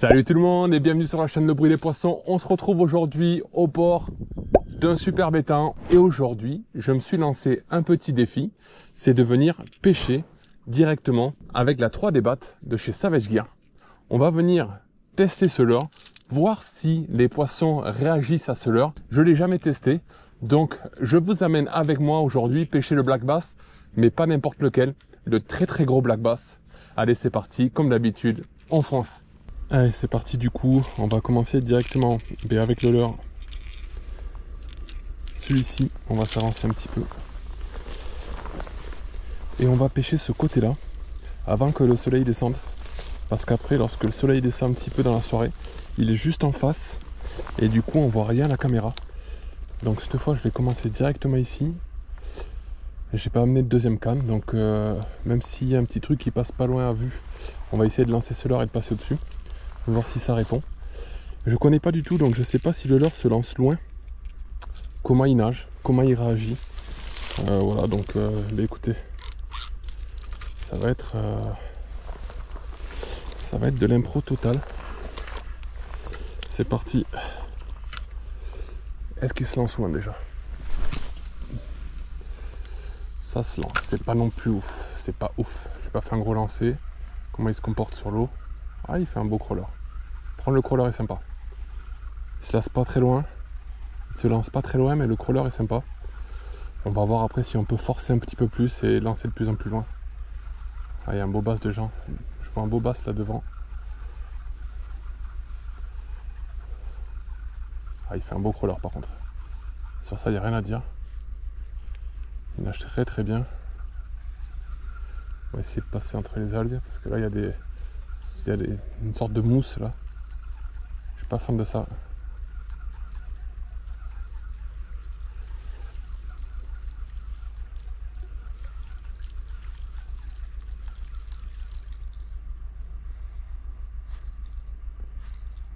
Salut tout le monde et bienvenue sur la chaîne Le Bruit des Poissons. On se retrouve aujourd'hui au port d'un superbe étang et aujourd'hui je me suis lancé un petit défi, c'est de venir pêcher directement avec la 3D BAT de chez Savage Gear. On va venir tester ce leurre, voir si les poissons réagissent à ce leurre. Je ne l'ai jamais testé, donc je vous amène avec moi aujourd'hui pêcher le black bass, mais pas n'importe lequel, le très gros black bass. Allez, c'est parti, comme d'habitude, on fonce. Allez, c'est parti du coup, on va commencer directement avec le leurre. Celui-ci, on va s'avancer un petit peu. Et on va pêcher ce côté-là, avant que le soleil descende. Parce qu'après, lorsque le soleil descend un petit peu dans la soirée, il est juste en face. Et du coup, on voit rien à la caméra. Donc cette fois, je vais commencer directement ici. J'ai pas amené de deuxième canne, donc même s'il y a un petit truc qui passe pas loin à vue, on va essayer de lancer ce leurre et de passer au-dessus. On va voir si ça répond. Je connais pas du tout, donc je sais pas si le leurre se lance loin, comment il nage, comment il réagit. Voilà, donc écoutez, ça va être de l'impro total. C'est parti. Est-ce qu'il se lance loin déjà? Ça se lance, c'est pas non plus ouf, c'est pas ouf. J'ai pas fait un gros lancer. Comment il se comporte sur l'eau? Ah, il fait un beau crawler. Prendre le crawler est sympa. Il se lance pas très loin. Il se lance pas très loin, mais le crawler est sympa. On va voir après si on peut forcer un petit peu plus et lancer de plus en plus loin. Ah, il y a un beau bass de gens. Je vois un beau bass là devant. Ah, il fait un beau crawler par contre. Sur ça, il n'y a rien à dire. Il nage très bien. On va essayer de passer entre les algues parce que là, il y a une sorte de mousse là. Je suis pas fan de ça.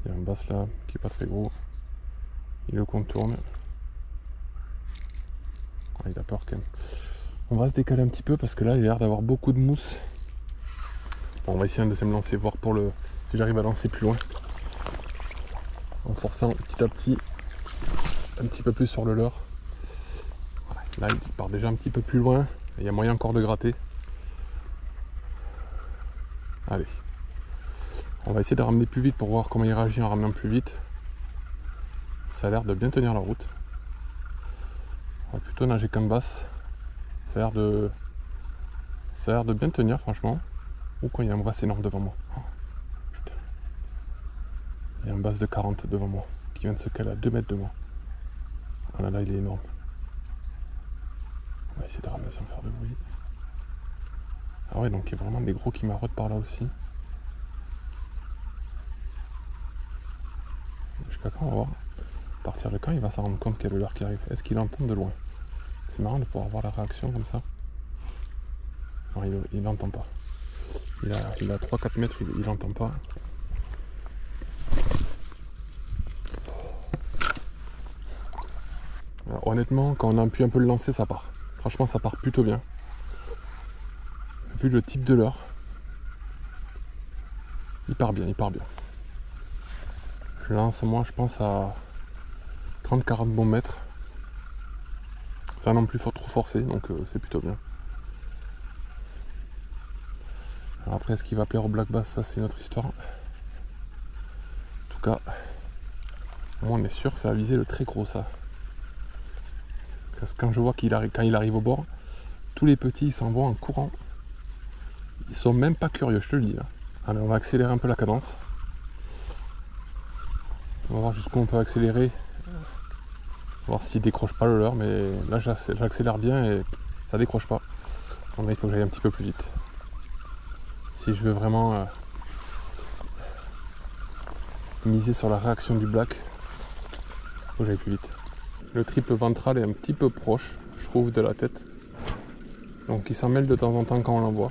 Il y a un bass là qui est pas très gros. Il le contourne. Ah, il a peur quand même. On va se décaler un petit peu parce que là il a l'air d'avoir beaucoup de mousse. Bon, on va essayer un deuxième lancer, voir si j'arrive à lancer plus loin. En forçant petit à petit un petit peu plus sur le leurre. Là il part déjà un petit peu plus loin. Il y a moyen encore de gratter. Allez. On va essayer de ramener plus vite pour voir comment il réagit en ramenant plus vite. Ça a l'air de bien tenir la route. On va plutôt nager comme basse. Ça a l'air de bien tenir franchement. Ou quand il y a un bass énorme devant moi. Oh, putain. Il y a un bass de 40 devant moi qui vient de se caler à 2 mètres de moi. Oh là là, il est énorme. On va essayer de ramener sans faire de bruit. Ah ouais, donc il y a vraiment des gros qui marottent par là aussi. Jusqu'à quand on va voir. À partir de quand il va s'en rendre compte qu'il y a le leurre qui arrive. Est-ce qu'il entend de loin? C'est marrant de pouvoir voir la réaction comme ça. Non, il n'entend pas. Il a 3-4 mètres, il n'entend pas. Alors, honnêtement, quand on appuie un peu le lancer, ça part. Franchement, ça part plutôt bien. Vu le type de leurre, il part bien. Je lance moi, je pense à 30-40 bons mètres. Ça non plus faut trop forcer, donc c'est plutôt bien. Alors après, est-ce qu'il va plaire au black bass? Ça, c'est une autre histoire. En tout cas, moi, on est sûr que ça a visé le très gros, ça. Parce que quand je vois quand il arrive au bord, tous les petits, ils s'en vont en courant. Ils sont même pas curieux, je te le dis. Là. Allez, on va accélérer un peu la cadence. On va voir jusqu'où on peut accélérer. Voir s'il décroche pas le leurre, mais là j'accélère bien et ça décroche pas. Donc là, il faut que j'aille un petit peu plus vite. Si je veux vraiment miser sur la réaction du black, il faut que j'aille plus vite. Le triple ventral est un petit peu proche, je trouve, de la tête. Donc il s'en mêle de temps en temps quand on l'envoie.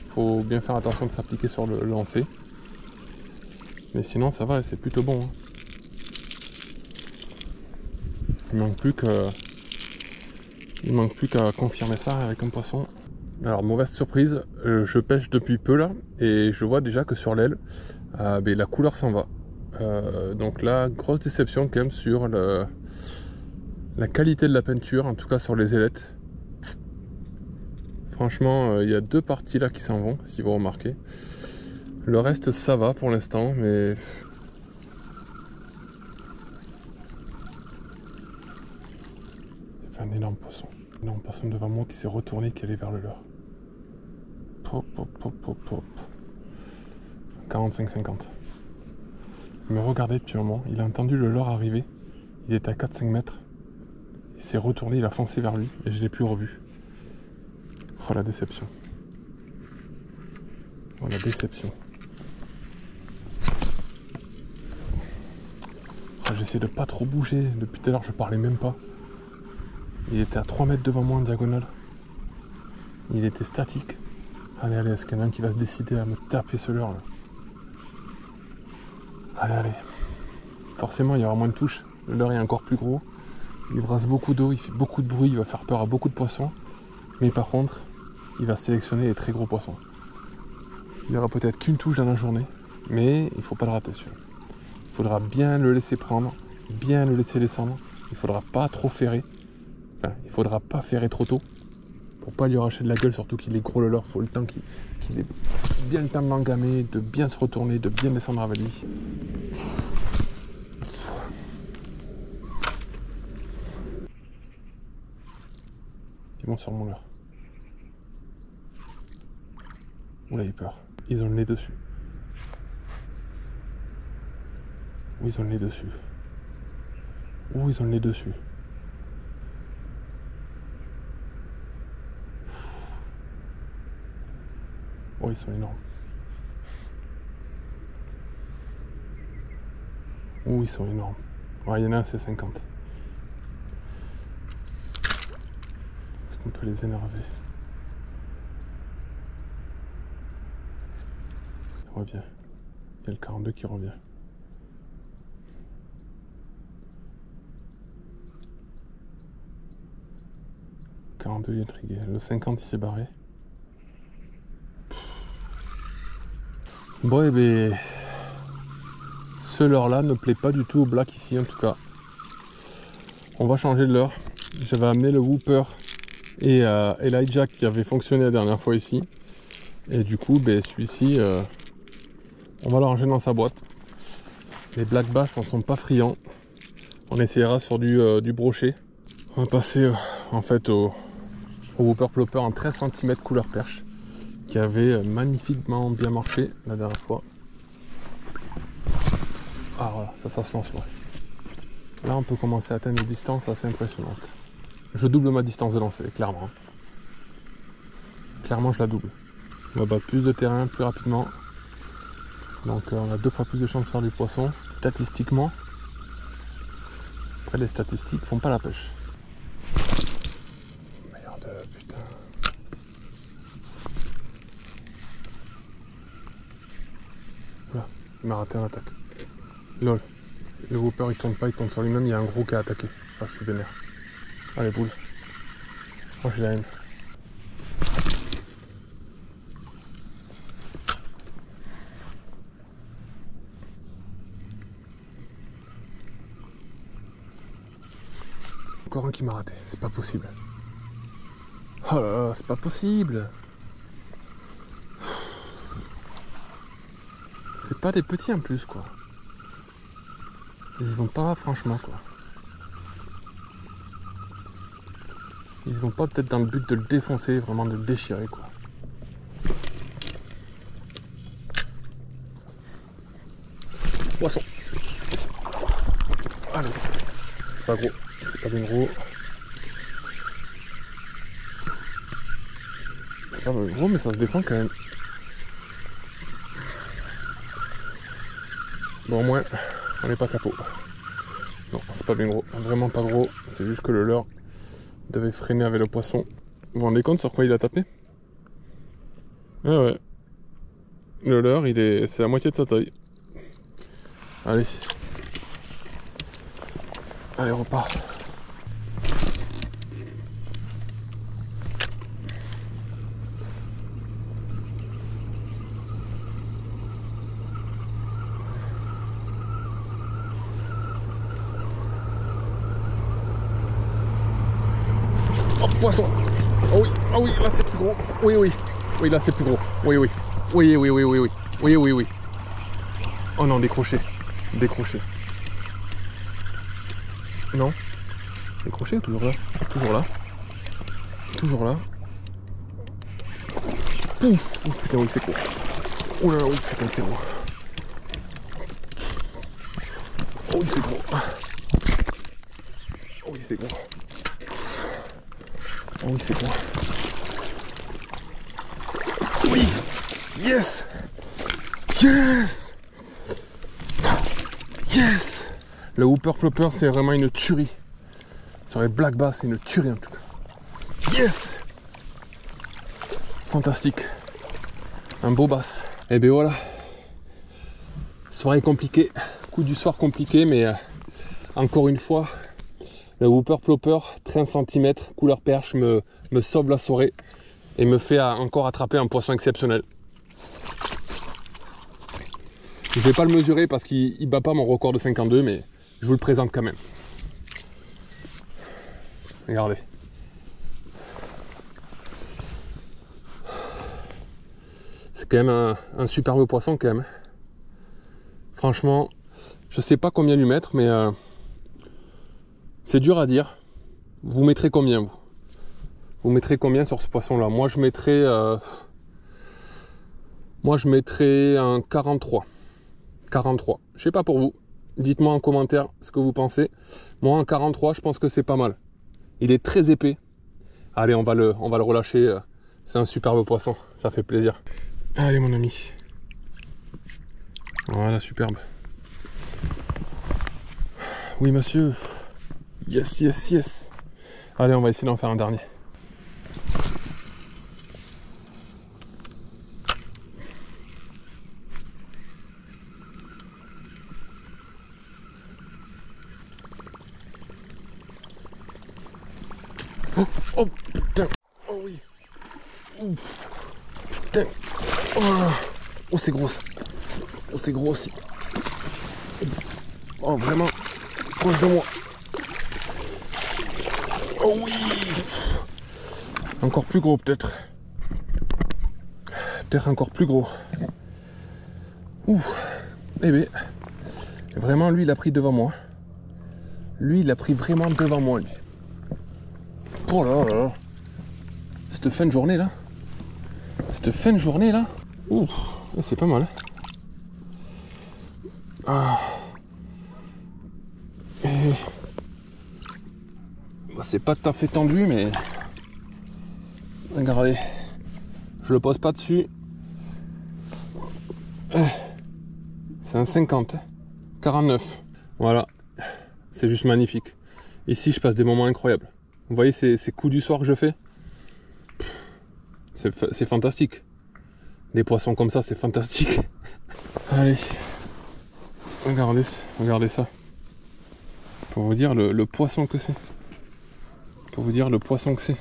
Il faut bien faire attention de s'appliquer sur le lancer. Mais sinon ça va, c'est plutôt bon. Hein. Il manque plus qu'à confirmer ça avec un poisson. Alors mauvaise surprise, je pêche depuis peu là et je vois déjà que sur l'aile, ben, la couleur s'en va. Donc là, grosse déception quand même sur la qualité de la peinture, en tout cas sur les ailettes. Franchement, il y a 2 parties là qui s'en vont, si vous remarquez. Le reste, ça va pour l'instant, mais... un énorme poisson. Un énorme poisson devant moi qui s'est retourné, qui allait vers le leurre. Pop, pop, pop, pop, pop. 45-50. Il me regardait depuis un moment, il a entendu le leurre arriver. Il était à 4-5 mètres. Il s'est retourné, il a foncé vers lui et je ne l'ai plus revu. Oh la déception. Oh la déception. Oh, j'essaie de pas trop bouger. Depuis tout à l'heure je parlais même pas. Il était à 3 mètres devant moi en diagonale. Il était statique. Allez, allez, est-ce qu'il y en a un qui va se décider à me taper ce leurre là? Allez, allez. Forcément, il y aura moins de touches. Le leurre est encore plus gros. Il brasse beaucoup d'eau, il fait beaucoup de bruit, il va faire peur à beaucoup de poissons. Mais par contre, il va sélectionner les très gros poissons. Il n'y aura peut-être qu'une touche dans la journée, mais il ne faut pas le rater celui-là. Il faudra bien le laisser prendre, bien le laisser descendre. Il ne faudra pas trop ferrer. Enfin, il ne faudra pas ferrer trop tôt pour pas lui arracher de la gueule, surtout qu'il est gros le leurre. Il faut le temps qu'il ait bien le temps de l'engamer, de bien se retourner, de bien descendre avec lui. Ils vont sur mon leurre. Oula, il a eu peur. Ils ont le nez dessus. Oui, ils ont le nez dessus. Oh, ils ont le nez dessus. Oh, ils sont énormes. Oh, ils sont énormes. Ouais, il y en a un, c'est 50. Est-ce qu'on peut les énerver? Il revient. Il y a le 42 qui revient. Le 42 il est intrigué. Le 50 il s'est barré. Bon, et bien, ce leurre-là ne plaît pas du tout au black ici, en tout cas. On va changer de leurre. J'avais amené le Whooper et Elijah qui avait fonctionné la dernière fois ici. Et du coup, ben, celui-ci, on va le ranger dans sa boîte. Les black bass n'en sont pas friands. On essayera sur du brochet. On va passer en fait au Whooper Plopper en 13 cm couleur perche, qui avait magnifiquement bien marché la dernière fois. Ah voilà, ça se lance. Ouais. Là on peut commencer à atteindre des distances assez impressionnantes. Je double ma distance de lancer, clairement. Clairement je la double. On va battre plus de terrain plus rapidement. Donc on a 2 fois plus de chances de faire du poisson. Statistiquement, après les statistiques font pas la pêche. Merde, putain. Là, il m'a raté un attaque. Lol. Le Whooper il tourne pas, il tourne sur lui-même, il y a un gros qui a attaqué. Ah, je suis vénère. Allez, boule. Oh, j'ai la haine. Encore un qui m'a raté, c'est pas possible. Oh là là, c'est pas possible. C'est pas des petits en plus, quoi. Ils y vont pas franchement, quoi. Ils vont pas peut-être dans le but de le défoncer, vraiment de le déchirer, quoi. Poisson. Allez. C'est pas gros. C'est pas bien gros. C'est pas bien gros, mais ça se défend quand même. Bon, au moins, on n'est pas capot. Non, c'est pas bien gros. Vraiment pas gros. C'est juste que le leurre devait freiner avec le poisson. Vous vous rendez compte sur quoi il a tapé? Ah ouais. Le leurre, c'est la moitié de sa taille. Allez. Allez, on repart. Oh, poisson. Oh oui, oh oui, là c'est plus gros. Oui, oui. Oui, là c'est plus gros. Oui, oui. Oui, oui, oui, oui, oui. Oui, oui, oui. Oh non, décroché. Décroché. Non. Décroché, toujours là. Toujours là. Toujours là. Pouf. Oh putain, oui, c'est gros. Oh là là, oui, putain, c'est gros. Oh oui, c'est gros. Oh oui, c'est gros. Oh oui, c'est gros. Oui. Yes. Yes. Yes. Le Whooper Plopper, c'est vraiment une tuerie. Sur les black bass, c'est une tuerie en tout cas. Yes. Fantastique. Un beau bass. Et ben voilà. Soirée compliquée. Coup du soir compliqué, mais encore une fois, le Whooper Plopper, 13 cm, couleur perche, me sauve la soirée et me fait encore attraper un poisson exceptionnel. Je vais pas le mesurer parce qu'il bat pas mon record de 52, mais je vous le présente quand même. Regardez. C'est quand même un superbe poisson quand même. Franchement, je sais pas combien lui mettre, mais c'est dur à dire. Vous mettrez combien vous? Vous mettrez combien sur ce poisson-là? Moi je mettrais un 43. 43. Je sais pas pour vous. Dites-moi en commentaire ce que vous pensez. Moi un 43, je pense que c'est pas mal. Il est très épais. Allez, on va le relâcher. C'est un superbe poisson. Ça fait plaisir. Allez mon ami. Voilà, superbe. Oui monsieur. Yes, yes, yes. Allez, on va essayer d'en faire un dernier. Oh, oh putain. Oh oui. Oh, putain. Oh c'est gros. Oh c'est gros aussi. Oh vraiment proche de moi. Oh oui. Encore plus gros peut-être. Peut-être encore plus gros. Ouh. Eh bien. Vraiment lui il a pris devant moi. Lui il a pris vraiment devant moi lui. Oh là là là. Cette fin de journée là. Cette fin de journée là. Ouh. C'est pas mal. Ah. Bah, c'est pas tout à fait tendu mais regardez, je le pose pas dessus. C'est un 50, 49. Voilà, c'est juste magnifique. Ici je passe des moments incroyables. Vous voyez ces coups du soir que je fais, c'est fantastique. Des poissons comme ça, c'est fantastique. Allez, regardez ça. Pour vous dire le poisson que c'est. Pour vous dire le poisson que c'est.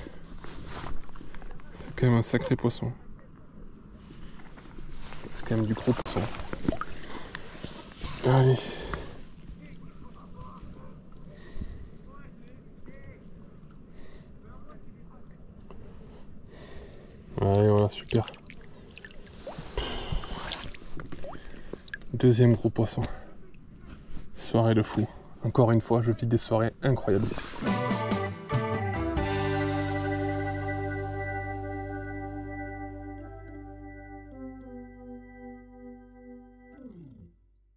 C'est quand même un sacré poisson. C'est quand même du gros poisson. Allez. Allez, voilà, super. Deuxième gros poisson. Soirée de fou. Encore une fois, je vis des soirées incroyables ici.